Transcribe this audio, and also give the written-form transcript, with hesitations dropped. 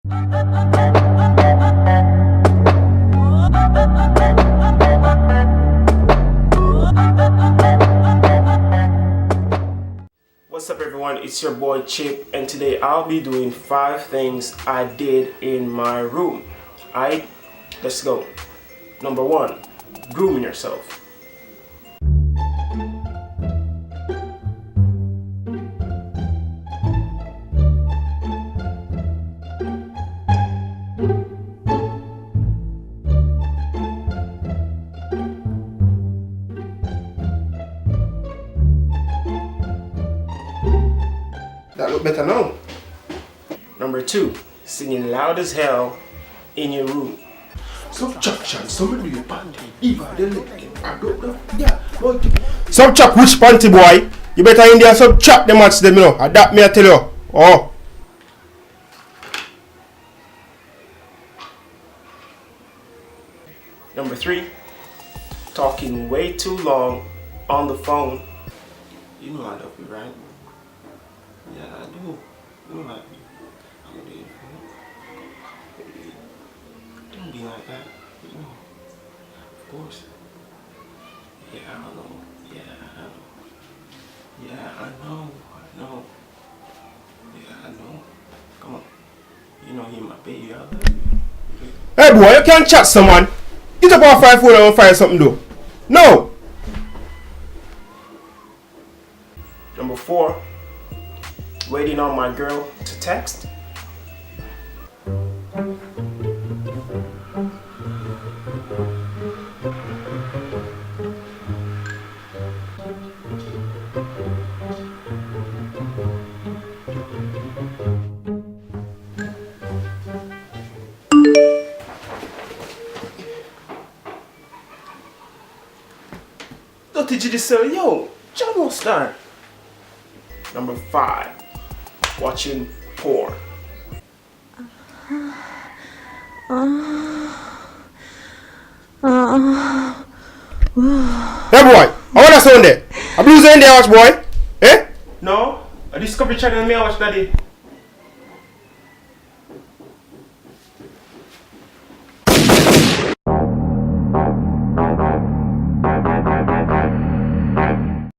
What's up everyone, it's your boy Chip, and today I'll be doing 5 things I did in my room. Alright, let's go. Number 1, grooming yourself. That look better now. Number 2, singing loud as hell in your room. Some chop chop, somebody do your panty. Even the leg, I don't know. Yeah, but Some chop which panty boy? You better in there some chop them match them, you know. Adapt me I tell you. Oh. Number 3, talking way too long on the phone. You know I love you, right? Yeah, I do. You know I do. I'm gonna do it for you. Don't be like that. You know. Of course. Yeah, I know. Yeah, I know. Yeah, I know. I know. Yeah, I know. Come on. You know you're my baby. I love you. Hey boy, you can't chat someone. Get up off 5 phone and fire something though. No. Number 4, waiting on my girl to text. Don't teach you this, yo, John won't start. Number 5, watching porn. Hey boy, I want to sound there. I blues in there watch boy. Eh? No, a Discovery Channel me I watch daddy.